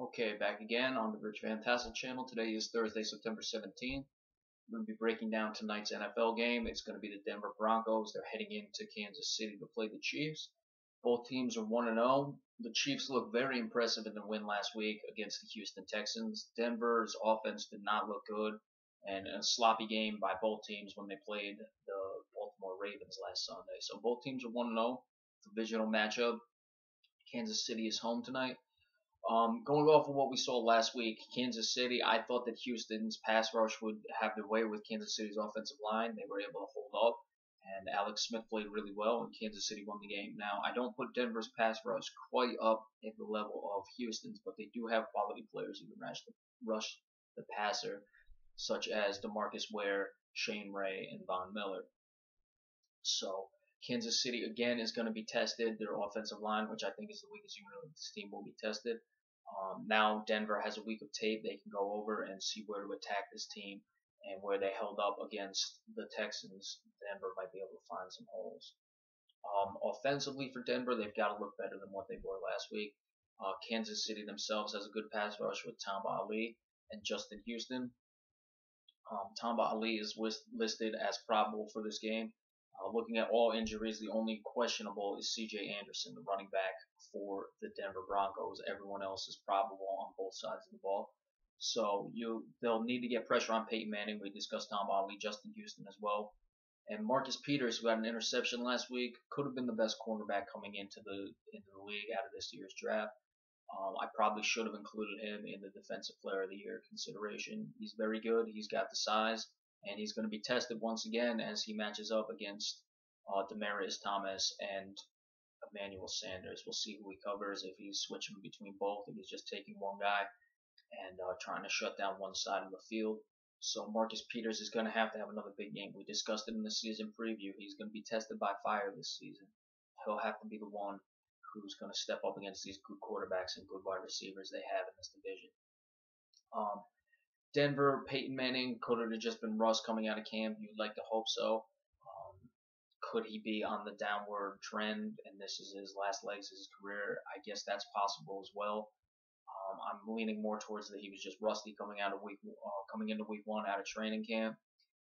Okay, back again on the Rich Van Tassel channel. Today is Thursday, September 17th. I'm going to be breaking down tonight's NFL game. It's going to be the Denver Broncos. They're heading into Kansas City to play the Chiefs. Both teams are 1-0. The Chiefs look very impressive in their win last week against the Houston Texans. Denver's offense did not look good, and a sloppy game by both teams when they played the Baltimore Ravens last Sunday. So both teams are 1-0. Divisional matchup. Kansas City is home tonight. Going off of what we saw last week, Kansas City, I thought that Houston's pass rush would have their way with Kansas City's offensive line. They were able to hold up, and Alex Smith played really well, and Kansas City won the game. Now, I don't put Denver's pass rush quite up at the level of Houston's, but they do have quality players who can rush the passer, such as DeMarcus Ware, Shane Ray, and Von Miller. So Kansas City again is going to be tested. Their offensive line, which I think is the weakest unit of this team, will be tested. Now Denver has a week of tape. They can go over and see where to attack this team and where they held up against the Texans. Denver might be able to find some holes. Offensively for Denver, they've got to look better than what they were last week. Kansas City themselves has a good pass rush with Tamba Ali and Justin Houston. Tamba Ali is listed as probable for this game. Looking at all injuries, the only questionable is C.J. Anderson, the running back for the Denver Broncos. Everyone else is probable on both sides of the ball. So they'll need to get pressure on Peyton Manning. We discussed Tom Ali, Justin Houston as well. And Marcus Peters, who had an interception last week, could have been the best cornerback coming into the league out of this year's draft. I probably should have included him in the Defensive Player of the Year consideration. He's very good. He's got the size, and he's going to be tested once again as he matches up against Demaryius Thomas and Emmanuel Sanders. We'll see who he covers, if he's switching between both, if he's just taking one guy and trying to shut down one side of the field. So Marcus Peters is going to have another big game. We discussed it in the season preview. He's going to be tested by fire this season. He'll have to be the one who's going to step up against these good quarterbacks and good wide receivers they have in this division. Denver, Peyton Manning, could it have just been Russ coming out of camp? You'd like to hope so. Could he be on the downward trend and this is his last legs of his career? I guess that's possible as well. I'm leaning more towards that he was just rusty coming into week one out of training camp.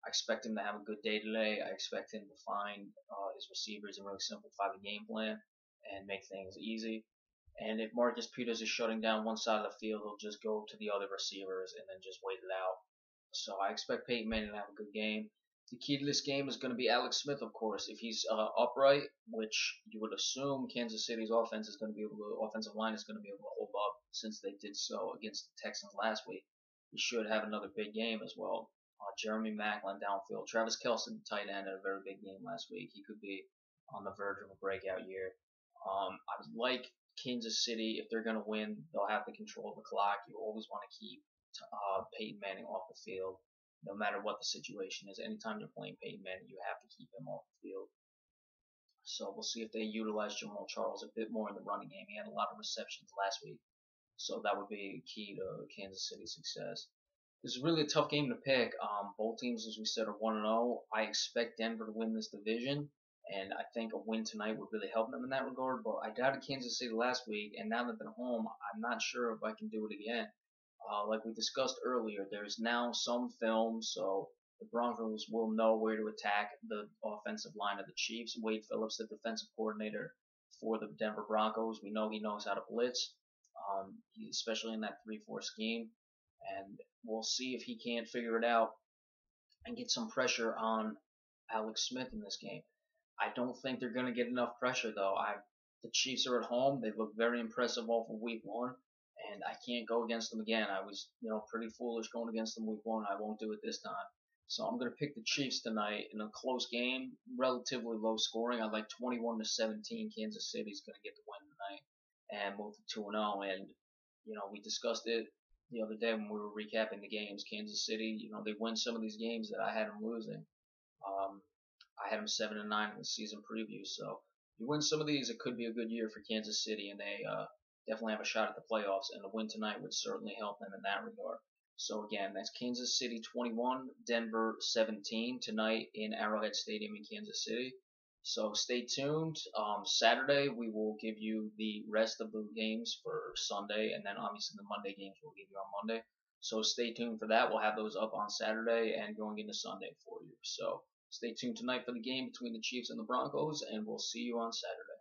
I expect him to have a good day today. I expect him to find his receivers and really simplify the game plan and make things easy. And if Marcus Peters is shutting down one side of the field, he'll just go to the other receivers and then just wait it out. So I expect Peyton Manning to have a good game. The key to this game is going to be Alex Smith, of course. If he's upright, which you would assume Kansas City's offensive line is going to be able to hold up since they did so against the Texans last week, he should have another big game as well. Jeremy Maclin downfield. Travis Kelce, the tight end, had a very big game last week. He could be on the verge of a breakout year. I would like Kansas City, if they're going to win, they'll have to control the clock. You always want to keep Peyton Manning off the field, no matter what the situation is. Anytime you're playing Peyton Manning, you have to keep him off the field. So we'll see if they utilize Jamal Charles a bit more in the running game. He had a lot of receptions last week, so that would be key to Kansas City's success. This is really a tough game to pick. Both teams, as we said, are 1-0. I expect Denver to win this division, and I think a win tonight would really help them in that regard. But I doubted Kansas City last week, and now that they're home, I'm not sure if I can do it again. Like we discussed earlier, there's now some film, so the Broncos will know where to attack the offensive line of the Chiefs. Wade Phillips, the defensive coordinator for the Denver Broncos, we know he knows how to blitz, especially in that 3-4 scheme. And we'll see if he can't figure it out and get some pressure on Alex Smith in this game. I don't think they're going to get enough pressure, though. The Chiefs are at home. They look very impressive off of week one, and I can't go against them again. I was, pretty foolish going against them week one. I won't do it this time. So I'm going to pick the Chiefs tonight in a close game, relatively low scoring. I like 21-17. Kansas City's going to get the win tonight and move to 2-0. And, we discussed it the other day when we were recapping the games. Kansas City, they win some of these games that I had them losing. I had them 7-9 in the season preview. So if you win some of these, it could be a good year for Kansas City, and they definitely have a shot at the playoffs. And the win tonight would certainly help them in that regard. So again, that's Kansas City 21, Denver 17 tonight in Arrowhead Stadium in Kansas City. So stay tuned. Saturday we will give you the rest of the games for Sunday, and then obviously the Monday games we'll give you on Monday. So stay tuned for that. We'll have those up on Saturday and going into Sunday for you. So stay tuned tonight for the game between the Chiefs and the Broncos, and we'll see you on Saturday.